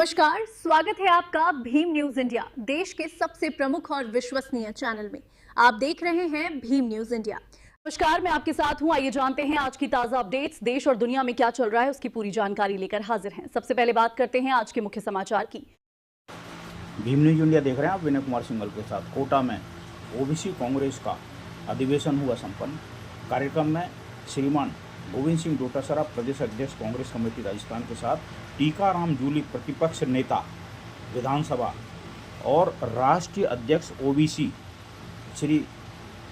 नमस्कार, स्वागत है आपका भीम न्यूज इंडिया, देश के सबसे प्रमुख और विश्वसनीय चैनल में। आप देख रहे हैं भीम न्यूज इंडिया। नमस्कार, मैं आपके साथ हूं। आइए जानते हैं आज की ताजा अपडेट्स। देश और दुनिया में क्या चल रहा है उसकी पूरी जानकारी लेकर हाजिर हैं। सबसे पहले बात करते हैं आज के मुख्य समाचार की। भीम न्यूज इंडिया देख रहे हैं आप विनय कुमार सिंघल के साथ। कोटा में ओबीसी कांग्रेस का अधिवेशन हुआ संपन्न। कार्यक्रम में श्रीमान गोविंद सिंह डोटासरा प्रदेश अध्यक्ष कांग्रेस कमेटी राजस्थान के साथ टीकाराम जूली प्रतिपक्ष नेता विधानसभा और राष्ट्रीय अध्यक्ष ओबीसी श्री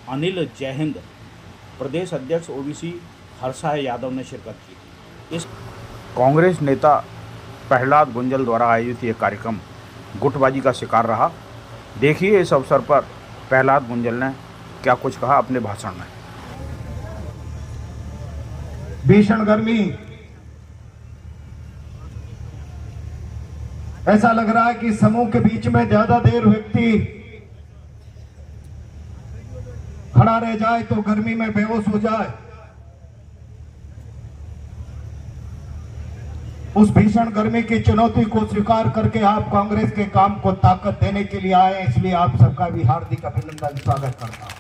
अनिल जयहिंद प्रदेश अध्यक्ष ओबीसी हर्षा यादव ने शिरकत की। इस कांग्रेस नेता प्रहलाद गुंजल द्वारा आयोजित ये कार्यक्रम गुटबाजी का शिकार रहा। देखिए इस अवसर पर प्रहलाद गुंजल ने क्या कुछ कहा अपने भाषण में। भीषण गर्मी, ऐसा लग रहा है कि समूह के बीच में ज्यादा देर व्यक्ति खड़ा रह जाए तो गर्मी में बेहोश हो जाए। उस भीषण गर्मी की चुनौती को स्वीकार करके आप कांग्रेस के काम को ताकत देने के लिए आए, इसलिए आप सबका भी हार्दिक अभिनंदन स्वागत करता हूं।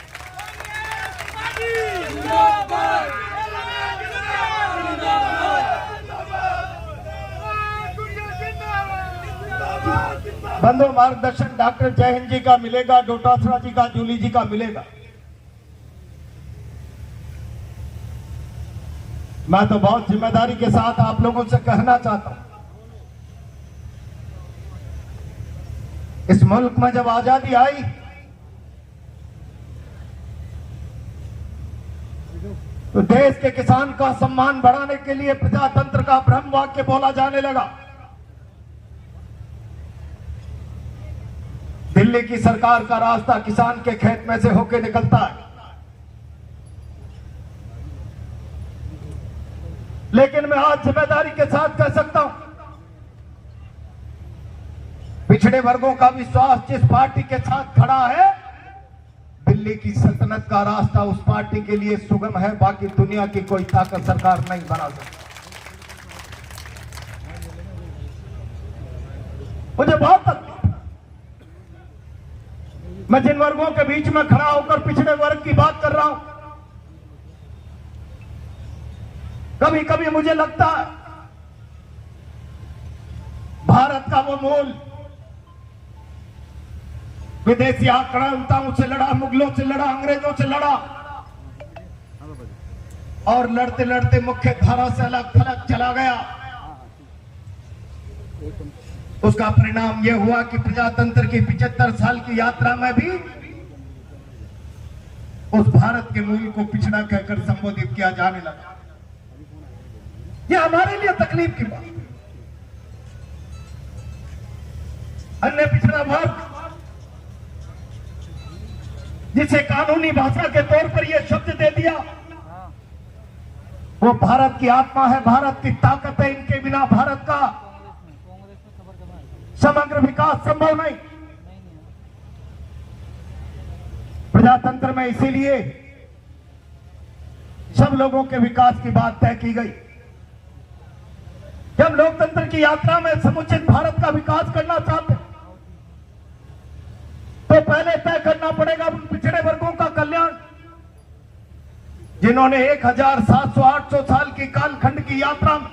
बंधु मार्गदर्शन डॉक्टर जयहिंद जी का मिलेगा, डोटासरा जी का, जूली जी का मिलेगा। मैं तो बहुत जिम्मेदारी के साथ आप लोगों से कहना चाहता हूं, इस मुल्क में जब आजादी आई तो देश के किसान का सम्मान बढ़ाने के लिए प्रजातंत्र का ब्रह्म वाक्य बोला जाने लगा। दिल्ली की सरकार का रास्ता किसान के खेत में से होकर निकलता है, लेकिन मैं आज जिम्मेदारी के साथ कह सकता हूं, पिछड़े वर्गों का विश्वास जिस पार्टी के साथ खड़ा है, दिल्ली की सल्तनत का रास्ता उस पार्टी के लिए सुगम है। बाकी दुनिया की कोई ताकत सरकार नहीं बना सकती। मुझे बहुत तकलीफ, मैं जिन वर्गों के बीच में खड़ा होकर पिछड़े वर्ग की बात कर रहा हूं, कभी कभी मुझे लगता है भारत का वो मूल विदेशी आक्रांताओं से लड़ा, मुगलों से लड़ा, अंग्रेजों से लड़ा और लड़ते लड़ते मुख्य धारा से अलग थलग चला गया। उसका परिणाम यह हुआ कि प्रजातंत्र की 75 साल की यात्रा में भी उस भारत के मूल को पिछड़ा कहकर संबोधित किया जाने लगा। यह हमारे लिए तकलीफ की बात। अन्य पिछड़ा वर्ग जिसे कानूनी भाषा के तौर पर यह शब्द दे दिया, वो भारत की आत्मा है, भारत की ताकत है। इनके बिना भारत का समग्र विकास संभव नहीं। प्रजातंत्र में इसीलिए सब लोगों के विकास की बात तय की गई। जब लोकतंत्र की यात्रा में समुचित भारत का विकास करना चाहते तो पहले तय करना पड़ेगा उन पिछड़े वर्गों का कल्याण, जिन्होंने 1700-800 साल की कालखंड की यात्रा में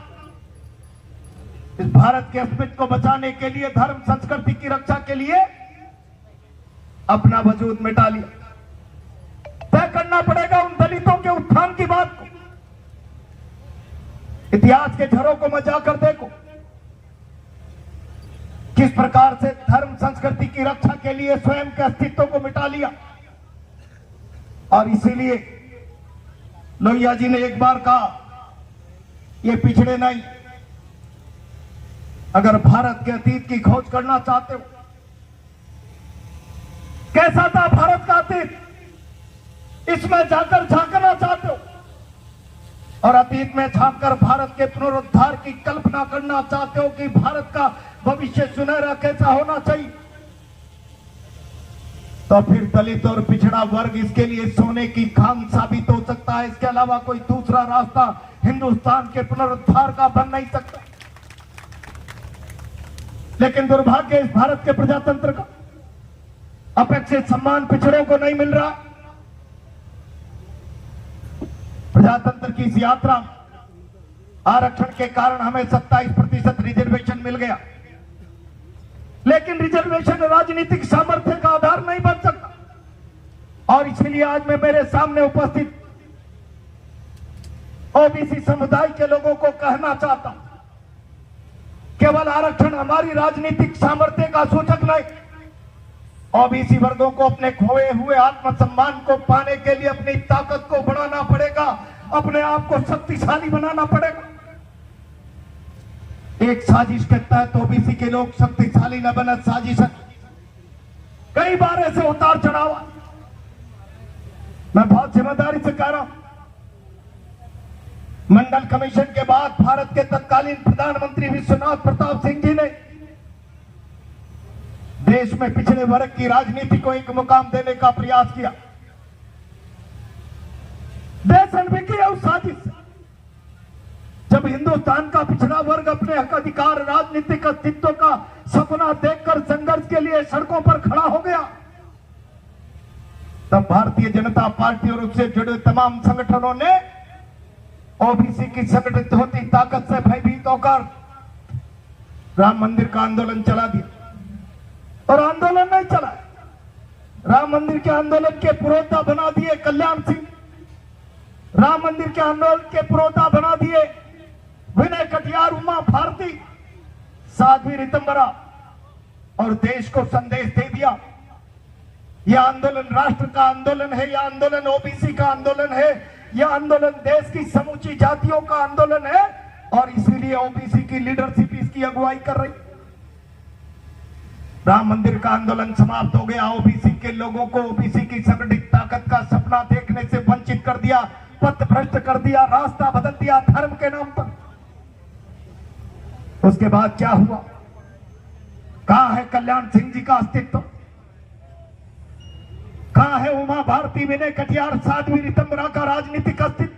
इस भारत के अस्तित्व को बचाने के लिए, धर्म संस्कृति की रक्षा के लिए अपना वजूद मिटा लिया। तय करना पड़ेगा उन दलितों के उत्थान की बात को। इतिहास के झरों को मैं जाकर देखो, किस प्रकार से धर्म संस्कृति की रक्षा के लिए स्वयं के अस्तित्व को मिटा लिया। और इसीलिए लोहिया जी ने एक बार कहा, ये पिछड़े नहीं, अगर भारत के अतीत की खोज करना चाहते हो, कैसा था भारत का अतीत, इसमें जाकर झांकना चाहते हो और अतीत में झांककर भारत के पुनरुद्धार की कल्पना करना चाहते हो कि भारत का भविष्य सुनहरा कैसा होना चाहिए, तो फिर दलित और पिछड़ा वर्ग इसके लिए सोने की खान साबित हो सकता है। इसके अलावा कोई दूसरा रास्ता हिंदुस्तान के पुनरुद्धार का बन नहीं सकता। लेकिन दुर्भाग्य इस भारत के प्रजातंत्र का अपेक्षित सम्मान पिछड़ों को नहीं मिल रहा। प्रजातंत्र की इस यात्रा आरक्षण के कारण हमें 27% रिजर्वेशन मिल गया, लेकिन रिजर्वेशन राजनीतिक सामर्थ्य का आधार नहीं बन सकता। और इसलिए आज मैं मेरे सामने उपस्थित ओबीसी समुदाय के लोगों को कहना चाहता हूं, केवल आरक्षण हमारी राजनीतिक सामर्थ्य का सूचक नहीं, ओबीसी वर्गों को अपने खोए हुए आत्मसम्मान को पाने के लिए अपनी ताकत को बढ़ाना पड़ेगा, अपने आप को शक्तिशाली बनाना पड़ेगा। एक साजिश के तहत ओबीसी के लोग शक्तिशाली न बने, साजिश कई बार ऐसे उतार चढ़ाव। मैं बहुत जिम्मेदारी से कह रहा हूं, मंडल कमीशन के बाद भारत के तत्कालीन प्रधानमंत्री विश्वनाथ प्रताप सिंह जी ने देश में पिछड़े वर्ग की राजनीति को एक मुकाम देने का प्रयास किया। देश अनभिज्ञ है उस साजिश से। जब हिंदुस्तान का पिछड़ा वर्ग अपने हक अधिकार राजनीतिक अस्तित्व का सपना देखकर संघर्ष के लिए सड़कों पर खड़ा हो गया, तब भारतीय जनता पार्टी और उससे जुड़े तमाम संगठनों ने ओबीसी की संगठित होती ताकत से भयभीत होकर राम मंदिर का आंदोलन चला दिया। और आंदोलन नहीं चला, राम मंदिर के आंदोलन के पुरोधा बना दिए कल्याण सिंह, राम मंदिर के आंदोलन के पुरोधा बना दिए विनय कटियार, उमा भारती, साध्वी रितंबरा, और देश को संदेश दे दिया यह आंदोलन राष्ट्र का आंदोलन है, यह आंदोलन ओबीसी का आंदोलन है, यह आंदोलन देश की समूची जातियों का आंदोलन है। और इसीलिए ओबीसी की लीडरशिप इसकी अगुवाई कर रही। राम मंदिर का आंदोलन समाप्त हो गया, ओबीसी के लोगों को ओबीसी की संगठित ताकत का सपना देखने से वंचित कर दिया, पथ भ्रष्ट कर दिया, रास्ता बदल दिया धर्म के नाम पर। उसके बाद क्या हुआ? कहां है कल्याण सिंह जी का अस्तित्व? कहां है उमा भारती, विनय कटियार, साध्वी रितंबरा का राजनीतिक अस्तित्व?